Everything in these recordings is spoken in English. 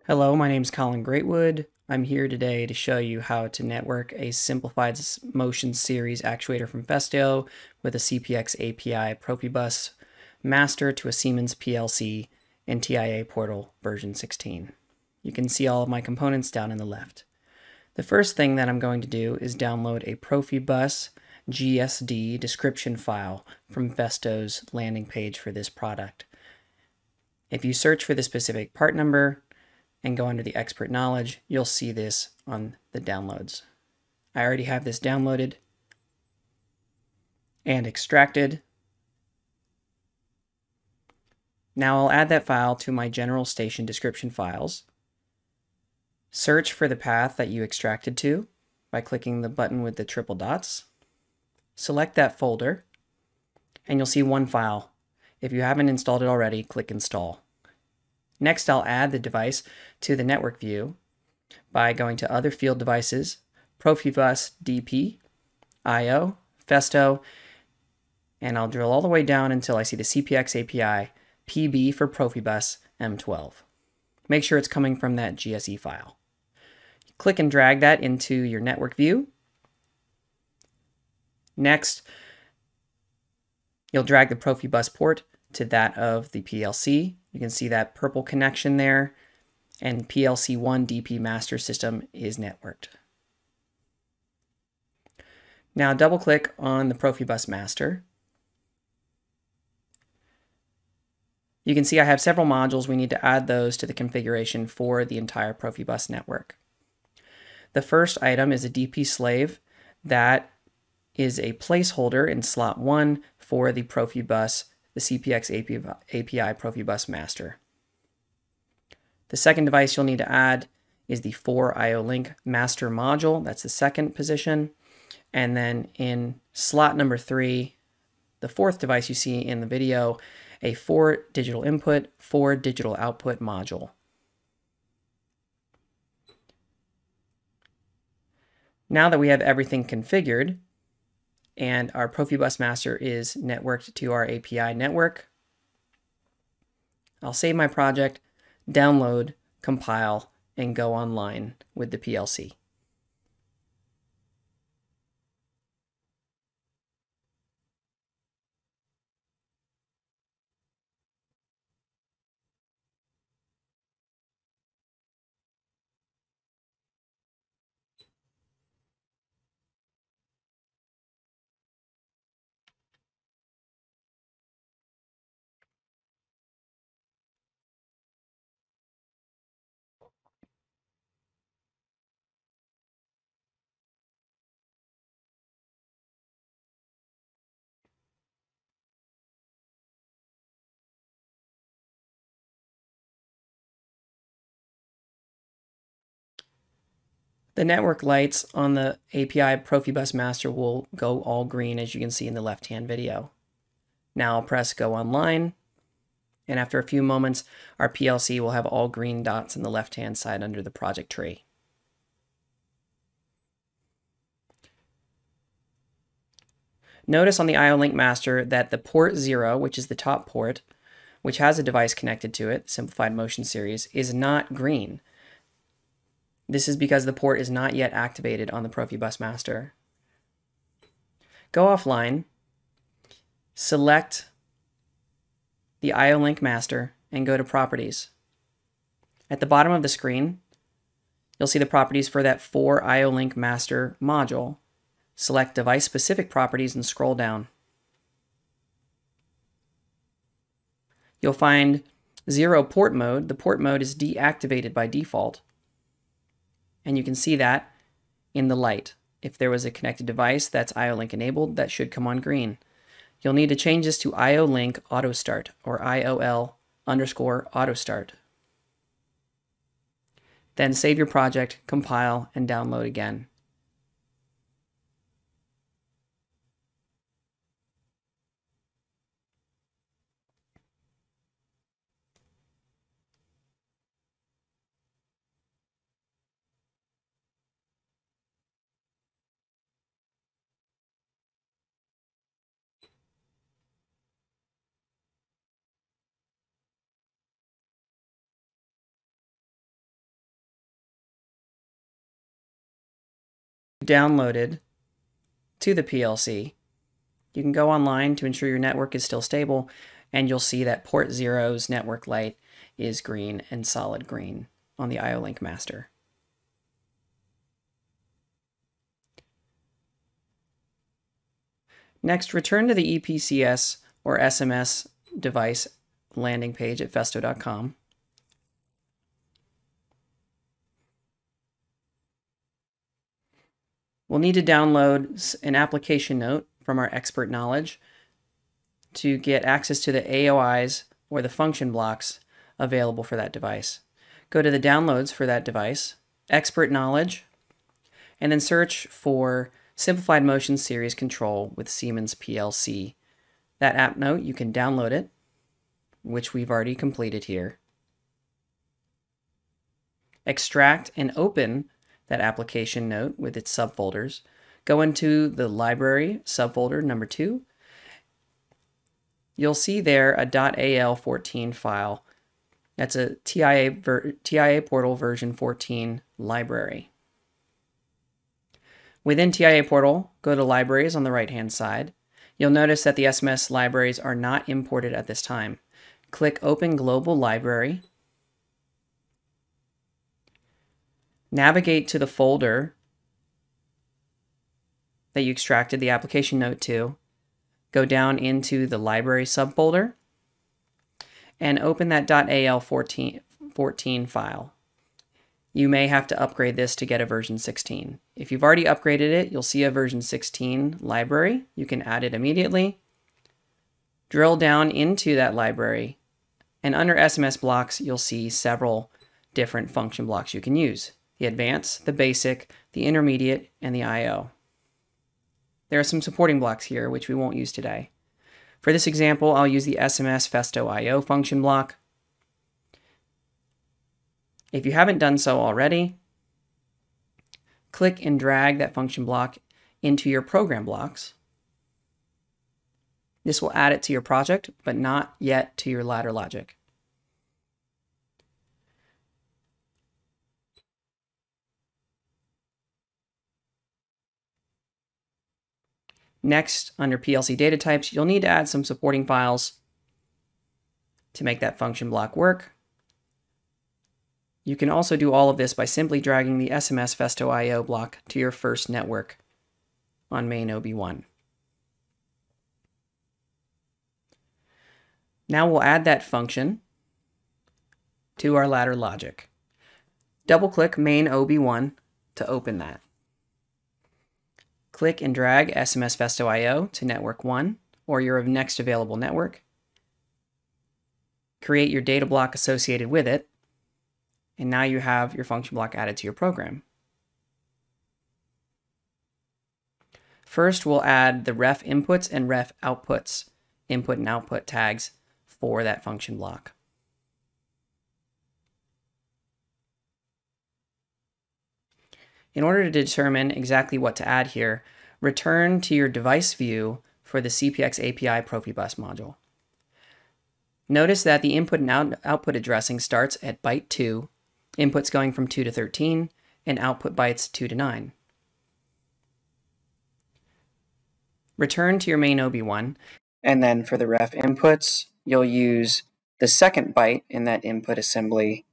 Hello, my name is Colin Greatwood. I'm here today to show you how to network a simplified motion series actuator from Festo with a CPX-AP-I Profibus master to a Siemens PLC and TIA portal version 16. You can see all of my components down in the left. The first thing that I'm going to do is download a Profibus GSD description file from Festo's landing page for this product. If you search for the specific part number and go under the expert knowledge, you'll see this on the downloads. I already have this downloaded and extracted. Now I'll add that file to my general station description files. Search for the path that you extracted to by clicking the button with the triple dots. Select that folder and you'll see one file. If you haven't installed it already, click install. Next, I'll add the device to the network view by going to Other Field Devices, Profibus DP, IO, Festo, and I'll drill all the way down until I see the CPX-AP-I-PB for Profibus M12. Make sure it's coming from that GSE file. Click and drag that into your network view. Next, you'll drag the Profibus port to that of the PLC. You can see that purple connection there, and PLC1 DP master system is networked. Now double click on the Profibus master. You can see I have several modules. We need to add those to the configuration for the entire Profibus network. The first item is a DP slave that is a placeholder in slot 1 for the Profibus, the CPX-AP-I Profibus master. The second device you'll need to add is the 4 IO-Link master module. That's the second position. And then in slot number 3, the fourth device you see in the video, a 4 digital input, 4 digital output module. Now that we have everything configured and our Profibus master is networked to our API network, I'll save my project, download, compile, and go online with the PLC. The network lights on the API Profibus master will go all green, as you can see in the left-hand video. Now I'll press Go Online, and after a few moments, our PLC will have all green dots on the left-hand side under the project tree. Notice on the IO-Link master that the port 0, which is the top port, which has a device connected to it, Simplified Motion Series, is not green. This is because the port is not yet activated on the Profibus master. Go offline, select the IO-Link master, and go to Properties. At the bottom of the screen, you'll see the properties for that 4 IO-Link master module. Select Device-Specific Properties and scroll down. You'll find 0 port mode. The port mode is deactivated by default. And you can see that in the light. If there was a connected device that's IO-Link enabled, that should come on green. You'll need to change this to IO-Link Autostart, or IOL_Autostart. Then save your project, compile, and download again. downloaded to the PLC, you can go online to ensure your network is still stable, and you'll see that port 0's network light is green and solid green on the IO-Link master. Next, return to the EPCS or SMS device landing page at festo.com. We'll need to download an application note from our expert knowledge to get access to the AOIs or the function blocks available for that device. Go to the downloads for that device, expert knowledge, and then search for Simplified Motion Series Control with Siemens PLC. That app note, you can download it, which we've already completed here. Extract and open that application note with its subfolders. Go into the library subfolder number 2. You'll see there a .al14 file. That's a TIA Portal version 14 library. Within TIA Portal, go to Libraries on the right-hand side. You'll notice that the SMS libraries are not imported at this time. Click Open Global Library. Navigate to the folder that you extracted the application note to. Go down into the library subfolder and open that .al14 file. You may have to upgrade this to get a version 16. If you've already upgraded it, you'll see a version 16 library. You can add it immediately. Drill down into that library, and under SMS blocks, you'll see several different function blocks you can use: the advanced, the basic, the intermediate, and the IO. There are some supporting blocks here, which we won't use today. For this example, I'll use the SMS Festo IO function block. If you haven't done so already, click and drag that function block into your program blocks. This will add it to your project, but not yet to your ladder logic. Next, under PLC data types, you'll need to add some supporting files to make that function block work. You can also do all of this by simply dragging the SMS Festo IO block to your first network on main OB1. Now we'll add that function to our ladder logic. Double-click main OB1 to open that. Click and drag SMS Festo IO to network 1 or your next available network. Create your data block associated with it, and now you have your function block added to your program. First, we'll add the ref inputs and ref outputs, input and output tags for that function block. In order to determine exactly what to add here, return to your device view for the CPX-AP-I Profibus module. Notice that the input and output addressing starts at byte 2, inputs going from 2 to 13, and output bytes 2 to 9. Return to your main OB1, and then for the ref inputs, you'll use the second byte in that input assembly,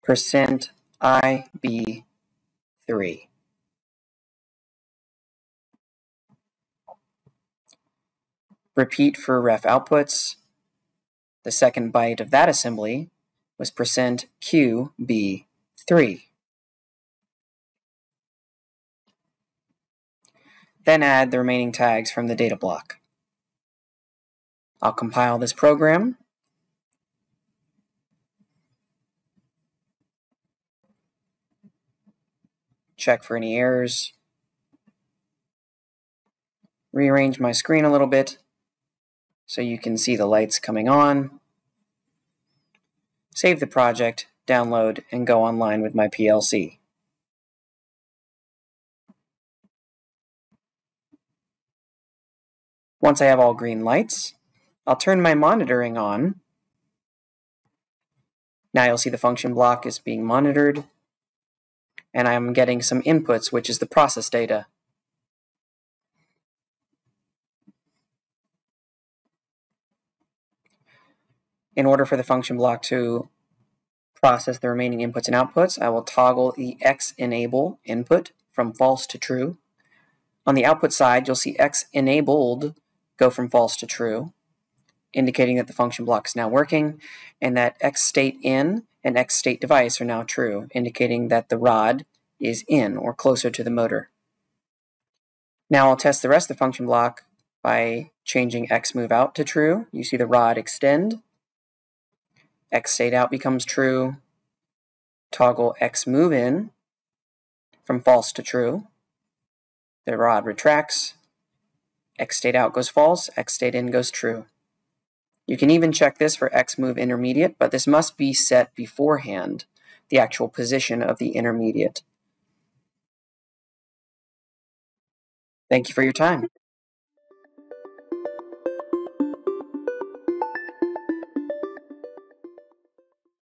%IB3. Repeat for ref outputs. The second byte of that assembly was %QB3. Then add the remaining tags from the data block. I'll compile this program. Check for any errors. Rearrange my screen a little bit so you can see the lights coming on. Save the project, download, and go online with my PLC. Once I have all green lights, I'll turn my monitoring on. Now you'll see the function block is being monitored, and I'm getting some inputs, which is the process data. In order for the function block to process the remaining inputs and outputs, I will toggle the X enable input from false to true. On the output side, you'll see X enabled go from false to true, indicating that the function block is now working, and that X state in and X state device are now true, indicating that the rod is in or closer to the motor. Now I'll test the rest of the function block by changing X move out to true. You see the rod extend. X state out becomes true. Toggle X move in from false to true. The rod retracts. X state out goes false. X state in goes true. You can even check this for X move intermediate, but this must be set beforehand, the actual position of the intermediate. Thank you for your time.